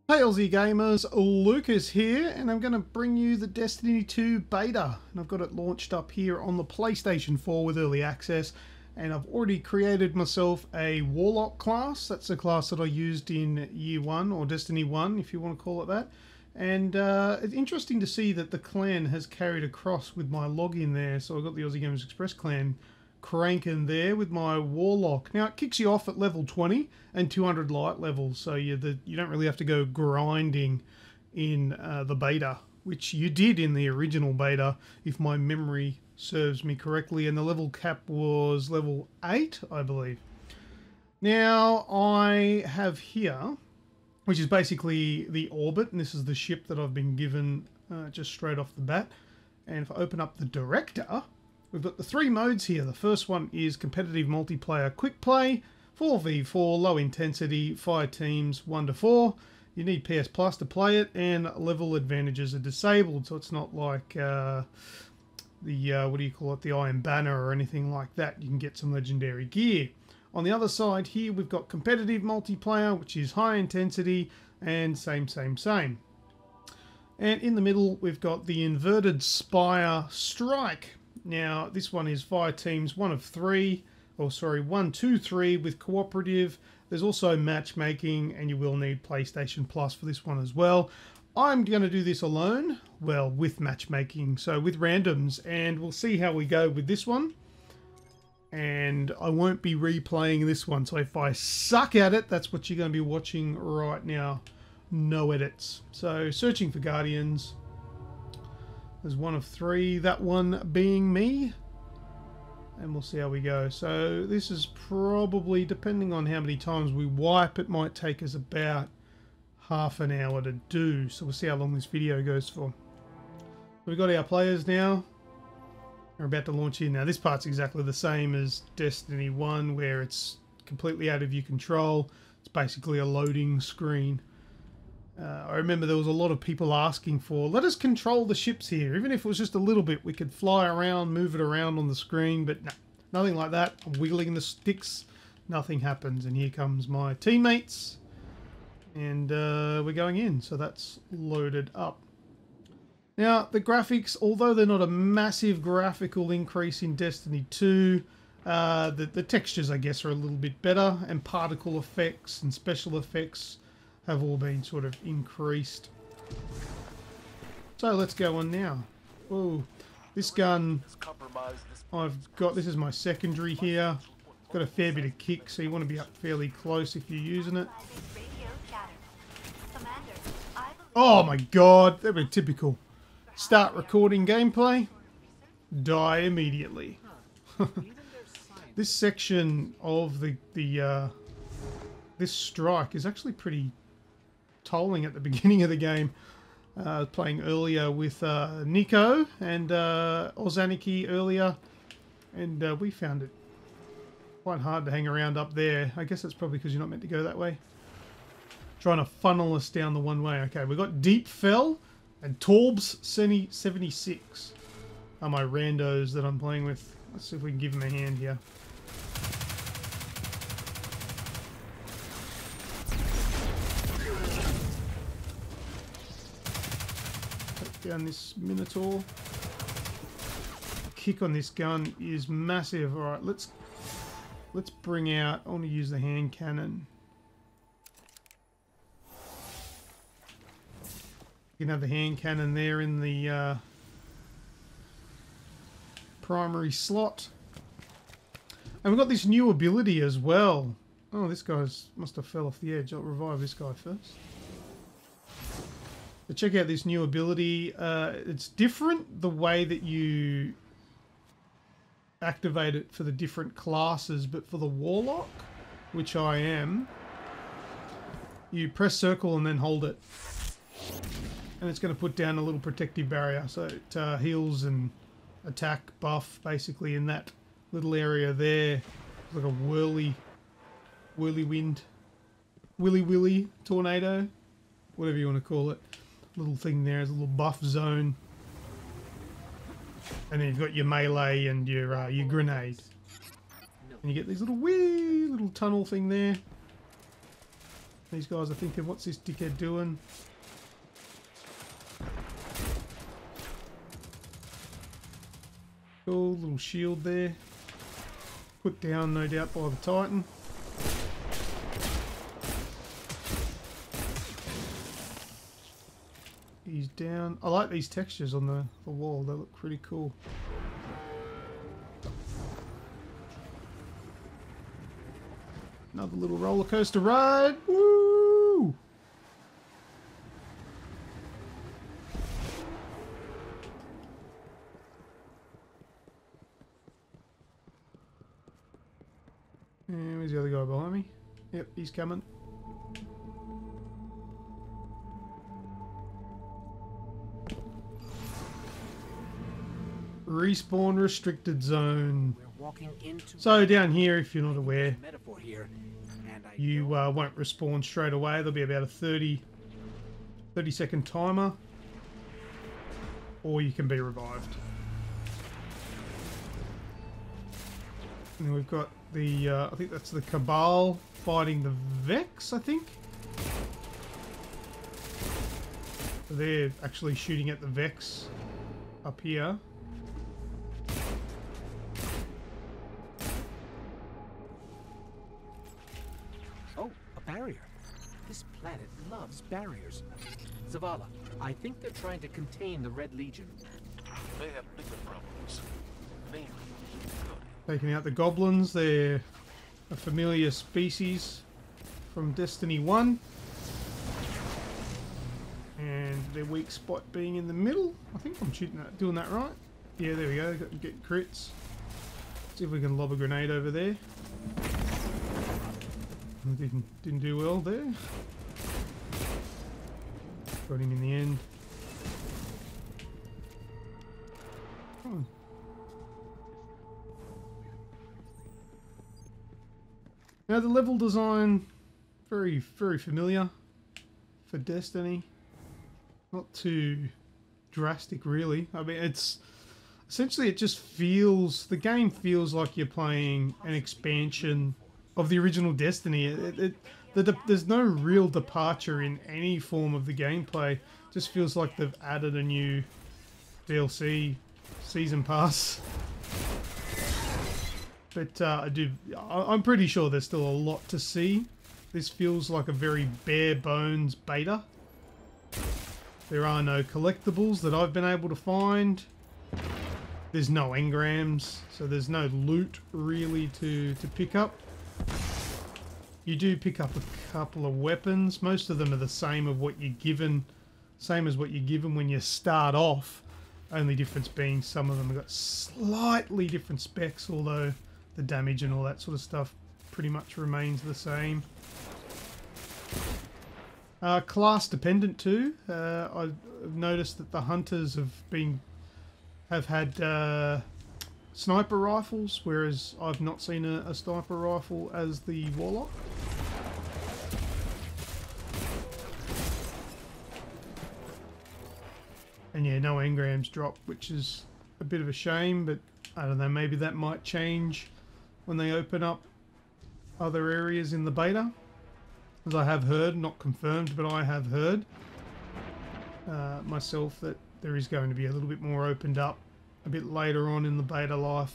Hey Aussie gamers, Lucas here, and I'm going to bring you the Destiny 2 beta. And I've got it launched up here on the PlayStation 4 with early access, and I've already created myself a Warlock class. That's the class that I used in Year 1, or Destiny 1 if you want to call it that. And it's interesting to see that the clan has carried across with my login there. So I've got the Aussie Gamers Express clan cranking there with my Warlock. Now it kicks you off at level 20 and 200 light levels, so you don't really have to go grinding in the beta, which you did in the original beta if my memory serves me correctly, and the level cap was level 8 I believe. Now I have here, which is basically the orbit, and this is the ship that I've been given just straight off the bat. And if I open up the director, we've got the three modes here. The first one is competitive multiplayer quick play, 4v4, low intensity, fire teams 1 to 4. You need PS Plus to play it, and level advantages are disabled, so it's not like what do you call it, the Iron Banner or anything like that. You can get some legendary gear. On the other side here, we've got competitive multiplayer, which is high intensity and same. And in the middle, we've got the Inverted Spire Strike. Now, this one is fire teams 1 2 3 with cooperative. There's also matchmaking, and you will need PlayStation Plus for this one as well. I'm going to do this alone, well, with matchmaking, so with randoms, and we'll see how we go with this one. And I won't be replaying this one, so if I suck at it, that's what you're going to be watching right now. No edits. So, searching for Guardians. There's 1 3, that one being me. And we'll see how we go. So this is probably, depending on how many times we wipe, it might take us about half an hour to do. So we'll see how long this video goes for. We've got our players now. We're about to launch in. Now this part's exactly the same as Destiny 1, where it's completely out of your control. It's basically a loading screen. I remember there was a lot of people asking for, let us control the ships here. Even if it was just a little bit, we could fly around, move it around on the screen, but no, nothing like that. I'm wiggling the sticks, nothing happens. And here comes my teammates, and we're going in. So that's loaded up. Now, the graphics, although they're not a massive graphical increase in Destiny 2, the textures, I guess, are a little bit better, and particle effects and special effects have all been sort of increased. So let's go on now. Whoa, this gun I've got, this is my secondary here. It's got a fair bit of kick, so you want to be up fairly close if you're using it. Oh my god, that would be typical. Start recording gameplay, die immediately. This section of this strike is actually pretty tolling at the beginning of the game. Playing earlier with Nico and Ozaniki earlier, and we found it quite hard to hang around up there. I guess that's probably because you're not meant to go that way. Trying to funnel us down the one way. Okay, we've got Deep Fell and Torbs 76 are my randos that I'm playing with. Let's see if we can give them a hand here. Down this Minotaur. The kick on this gun is massive. Alright, let's bring out, I want to use the hand cannon. You can have the hand cannon there in the primary slot. And we've got this new ability as well. Oh, this guy's must have fell off the edge. I'll revive this guy first. But check out this new ability. It's different the way that you activate it for the different classes, but for the Warlock, which I am, you press circle and then hold it. And it's going to put down a little protective barrier, so it heals and attack buff basically in that little area there. It's like a whirly wind, willy tornado, whatever you want to call it. Little thing there is a little buff zone, and then you've got your melee and your grenade, and you get these little wee little tunnel thing there. These guys are thinking, what's this dickhead doing? Cool, little shield there. Put down, no doubt, by the Titan. He's down. I like these textures on the wall, they look pretty cool. Another little roller coaster ride. Woo! And where's the other guy behind me? Yep, he's coming. Respawn restricted zone. So down here, if you're not aware, you won't respawn straight away. There'll be about a 30-second timer, or you can be revived. And we've got the, I think that's the Cabal fighting the Vex, I think. So they're actually shooting at the Vex up here. Oh, a barrier. This planet loves barriers. Zavala, I think they're trying to contain the Red Legion. They have bigger problems. Mainly Taking out the goblins. They're a familiar species from Destiny 1. And their weak spot being in the middle. I think I'm doing that right. Yeah, there we go. Get crits. See if we can lob a grenade over there. Didn't do well there. Got him in the end. Oh. Now the level design, very familiar for Destiny. Not too drastic really. I mean, it's essentially, it just feels, the game feels like you're playing an expansion of the original Destiny. There's no real departure in any form of the gameplay. It just feels like they've added a new DLC season pass. But I'm pretty sure there's still a lot to see. This feels like a very bare bones beta. There are no collectibles that I've been able to find. There's no engrams, so there's no loot really to pick up. You do pick up a couple of weapons. Most of them are the same of what you're given, same as what you're given when you start off. Only difference being some of them have got slightly different specs, although the damage and all that sort of stuff pretty much remains the same. Class dependent too. I've noticed that the hunters have had sniper rifles, whereas I've not seen a sniper rifle as the warlock. And yeah, no engrams drop, which is a bit of a shame, but I don't know, maybe that might change when they open up other areas in the beta. As I have heard, not confirmed, but I have heard myself that there is going to be a little bit more opened up a bit later on in the beta life.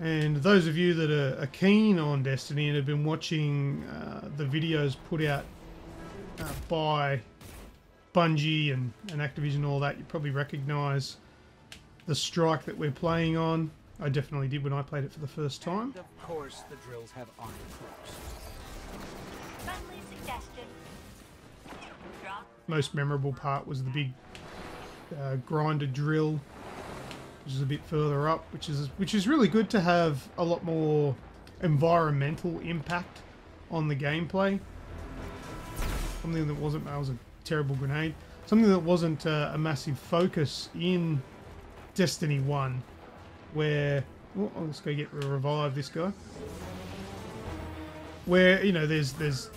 And those of you that are keen on Destiny and have been watching the videos put out by Bungie and Activision and all that, you probably recognise the strike that we're playing on. I definitely did when I played it for the first time. And of course, the drills have armed troops. Friendly suggestion. Drop. Most memorable part was the big grinder drill, which is a bit further up, which is really good to have a lot more environmental impact on the gameplay. Something that wasn't, that was a terrible grenade. Something that wasn't a massive focus in Destiny 1, where, oh, let's go get revive this guy. Where, you know, there's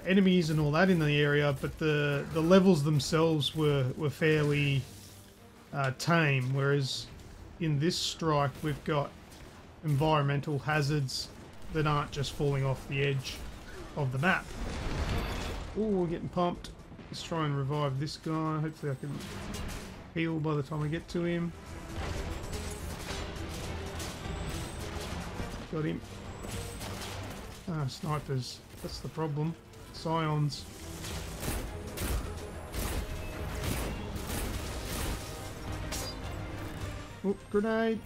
enemies and all that in the area, but the levels themselves were fairly tame, whereas in this strike we've got environmental hazards that aren't just falling off the edge of the map. Oh, we're getting pumped. Let's try and revive this guy. Hopefully I can heal by the time I get to him. Got him. Ah, snipers. That's the problem. Scions. Oh, grenade.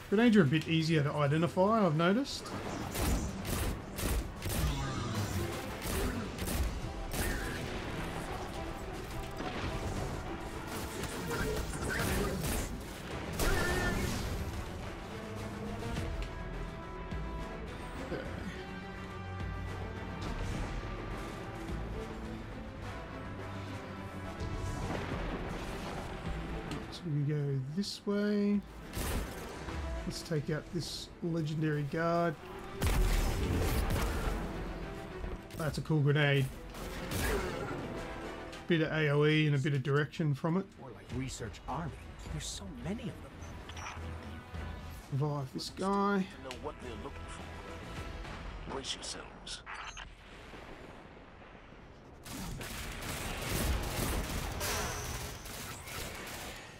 Grenades are a bit easier to identify, I've noticed. So we go this way. Let's take out this legendary guard. That's a cool grenade. Bit of AoE and a bit of direction from it. More like research army. There's so many of them. Revive this guy. To know what they're looking for. Brace yourselves.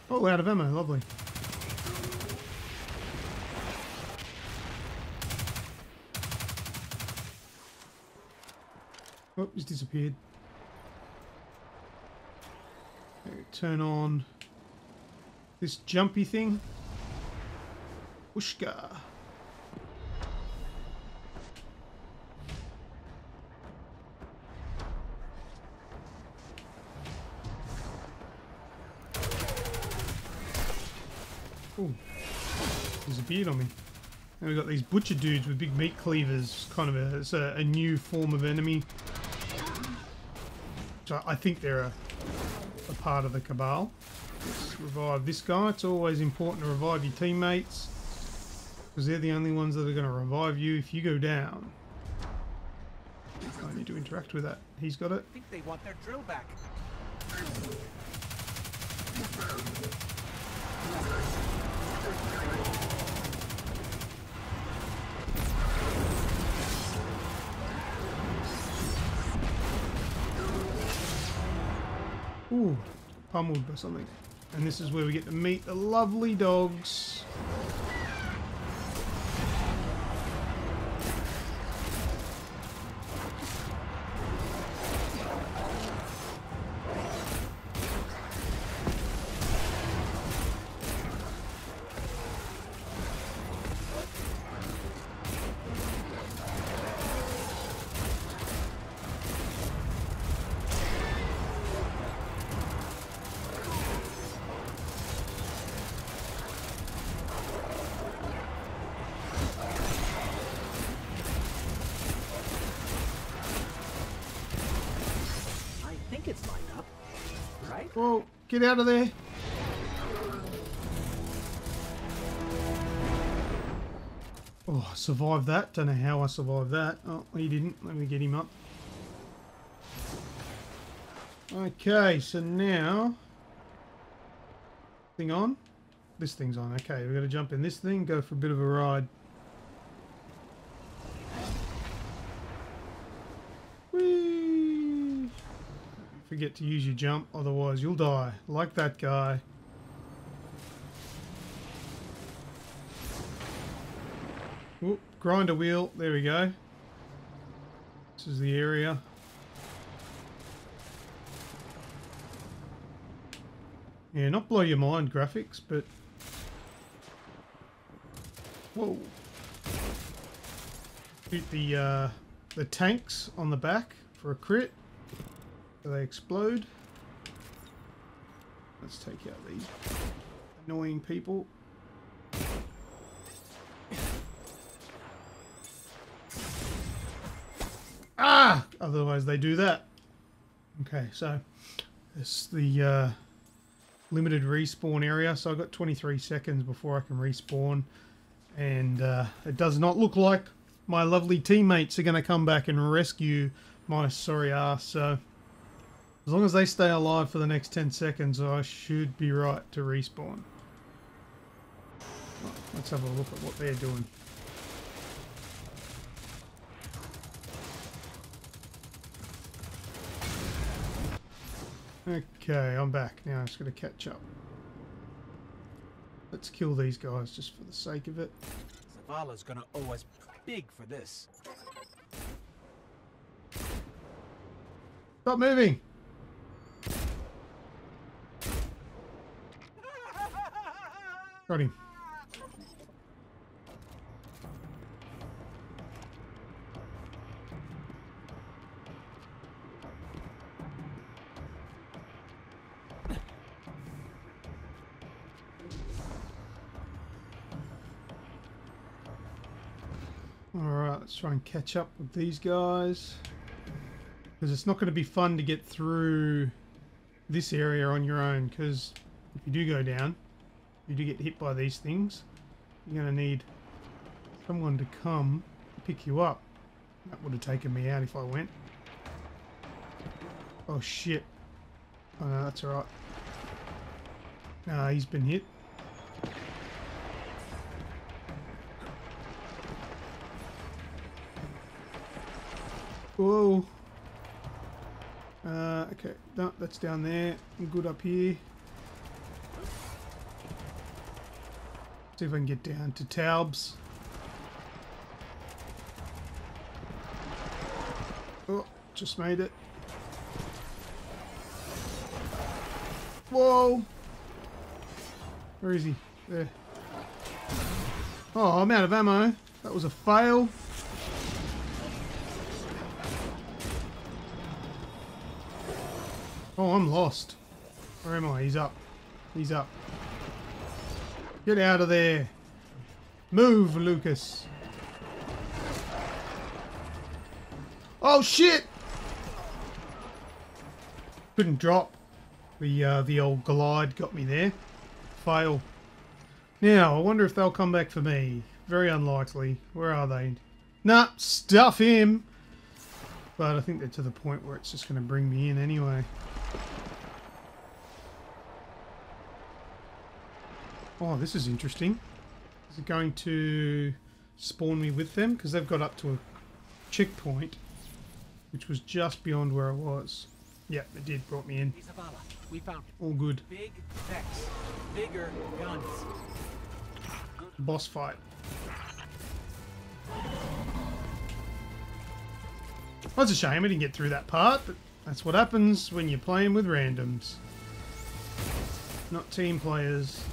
Oh, out of ammo, lovely. Oh, he's disappeared. Okay, turn on this jumpy thing. Whooshka. Oh, disappeared on me. And we've got these butcher dudes with big meat cleavers. Kind of it's a new form of enemy. So I think they're a part of the Cabal. Let's revive this guy. It's always important to revive your teammates, because they're the only ones that are going to revive you if you go down. I need to interact with that. He's got it. I think they want their drill back. Ooh, pummeled by something. And this is where we get to meet the lovely dogs. It's lined up, right? Whoa, get out of there. Oh, I survived that. Don't know how I survived that. Oh, he didn't. Let me get him up. Okay, so now... Thing on? This thing's on. Okay, we've got to jump in this thing, go for a bit of a ride. Whee! Forget to use your jump, otherwise you'll die. Like that guy. Oop, grinder wheel. There we go. This is the area. Yeah, not blow your mind graphics, but... Whoa. Shoot the tanks on the back for a crit. So they explode. Let's take out these annoying people. Ah! Otherwise they do that. Okay, so it's the limited respawn area. So I've got 23 seconds before I can respawn. And it does not look like my lovely teammates are going to come back and rescue my sorry ass. So As long as they stay alive for the next 10 seconds, I should be right to respawn. Right, let's have a look at what they're doing. Okay, I'm back. Now I'm just going to catch up. Let's kill these guys just for the sake of it. Zavala's gonna owe us big for this. Stop moving! Got him. Alright, let's try and catch up with these guys. Because it's not going to be fun to get through this area on your own, because if you do go down, you do get hit by these things, you're going to need someone to come pick you up. That would have taken me out if I went. Oh shit. Oh no, that's alright. He's been hit. Whoa. Okay, no, that's down there. I'm good up here. See if I can get down to Taubes. Oh, just made it. Whoa! Where is he? There. Oh, I'm out of ammo. That was a fail. Oh, I'm lost. Where am I? He's up. He's up. Get out of there. Move, Lucas. Oh, shit! Couldn't drop. The old glide got me there. Fail. Now, I wonder if they'll come back for me. Very unlikely. Where are they? Nah, stuff him. But I think they're to the point where it's just going to bring me in anyway. Oh, this is interesting. Is it going to spawn me with them? Because they've got up to a checkpoint, which was just beyond where I was. Yep, it did. Brought me in. Zavala, we found him. All good. Big Vex. Bigger guns. Boss fight. That's a shame I didn't get through that part, but that's what happens when you're playing with randoms. Not team players.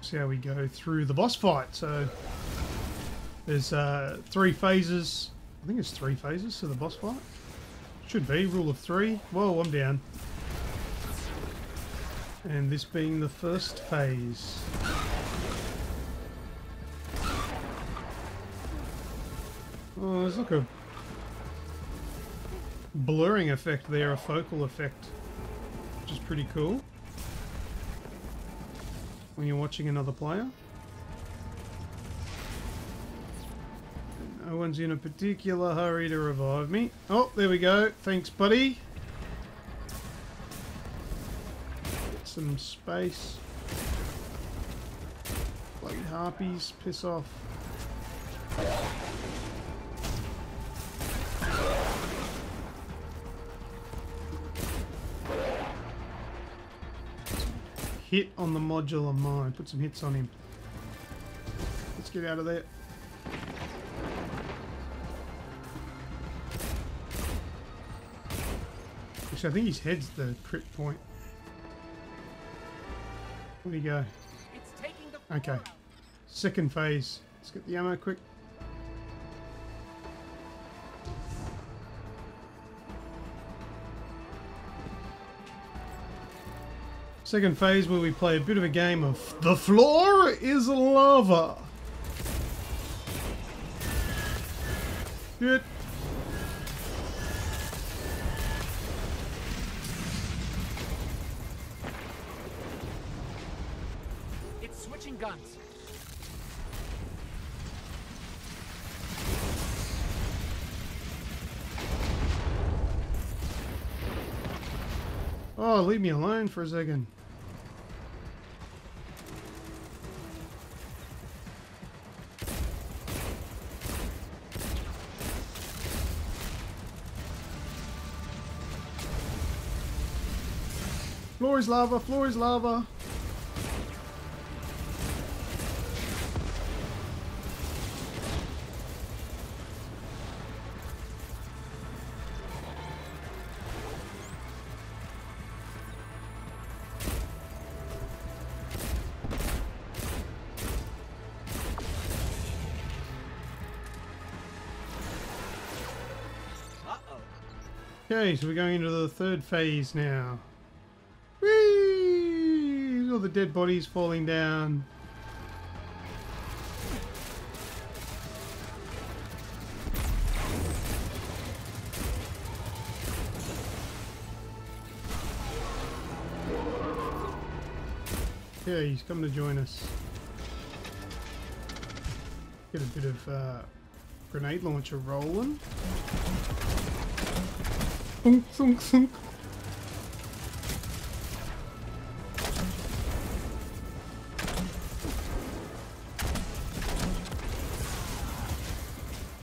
See how we go through the boss fight. So there's 3 phases. I think it's 3 phases to the boss fight. Should be rule of 3. Whoa, I'm down. And this being the first phase. Oh, there's like a blurring effect there, a focal effect, which is pretty cool when you're watching another player. No one's in a particular hurry to revive me. Oh, there we go. Thanks, buddy. Get some space. Bloody harpies, piss off. Hit on the modular mine. Put some hits on him. Let's get out of there. Actually, I think his head's the crit point. Where'd he go? It's taking the Okay. Second phase. Let's get the ammo quick. Second phase where we play a bit of a game of the floor is lava. Good. It's switching guns. Oh, leave me alone for a second. Floor is lava, floor is lava. Okay, so we're going into the third phase now. Whee! All the dead bodies falling down. Yeah, he's coming to join us. Get a bit of grenade launcher rolling. Thunk, thunk, thunk.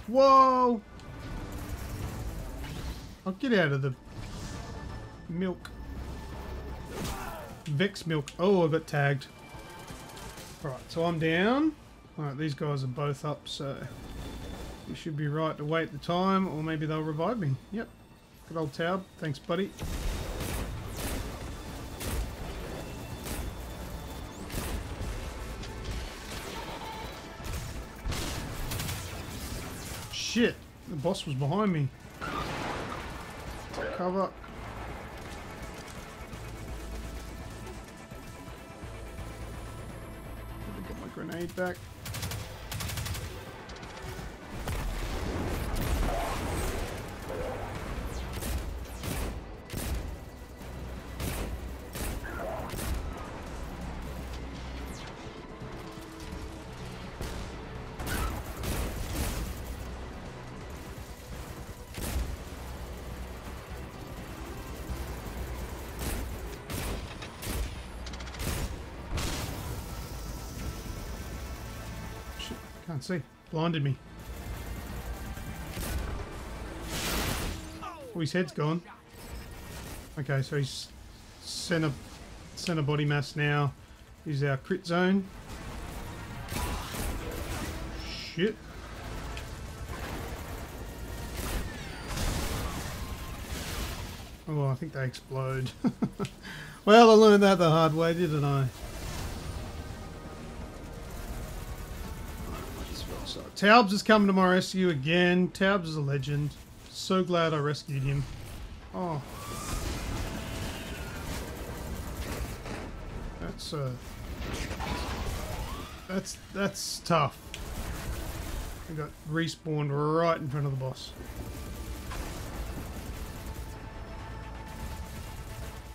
Whoa! I'll get out of the milk. Vex milk. Oh, I got tagged. Alright, so I'm down. Alright, these guys are both up, so we should be right to wait the time, or maybe they'll revive me. Yep. Good old Taub. Thanks, buddy. Shit! The boss was behind me. Cover. Get my grenade back. Can't see. Blinded me. Oh, his head's gone. Okay, so he's center body mass now is our crit zone. Shit. Oh, I think they explode. Well, I learned that the hard way, didn't I? Taubes is coming to my rescue again. Taubes is a legend. So glad I rescued him. Oh. That's tough. I got respawned right in front of the boss.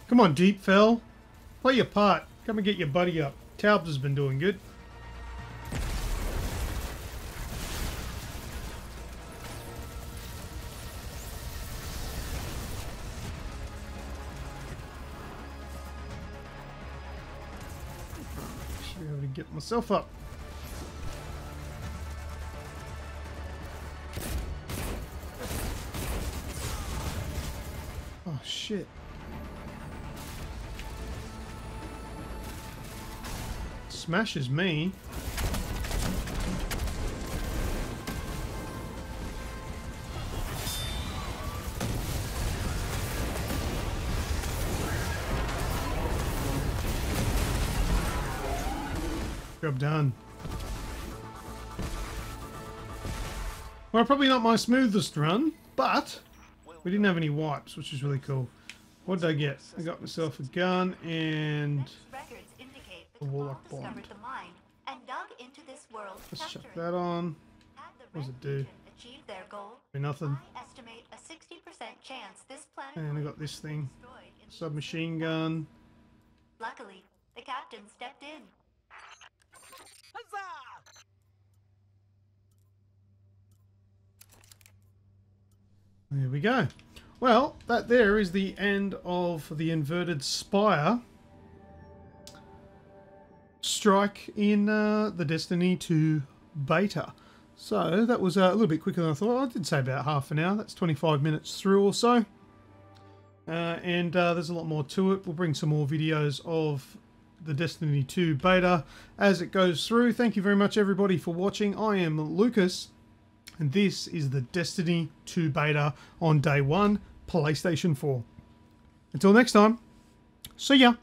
Come on, Deep Fell. Play your part. Come and get your buddy up. Taubes has been doing good. Should be able to get myself up. Oh shit. Smashes me. Job done. Well, probably not my smoothest run, but we didn't have any wipes, which is really cool. What did I get? I got myself a gun and a warlock bond. The mine and dug into this world, Let's chuck that on. What does it do? Achieve their goal. Do nothing. I estimate a 60% chance this planet And I got this thing. Submachine gun. Luckily, the captain stepped in. There we go. Well, that there is the end of the Inverted Spire strike in the Destiny 2 beta. So that was a little bit quicker than I thought. I did say about half an hour. That's 25 minutes through or so. And there's a lot more to it. We'll bring some more videos of the Destiny 2 beta as it goes through. Thank you very much everybody for watching. I am Lucas, and this is the Destiny 2 beta on day 1, PlayStation 4. Until next time, see ya!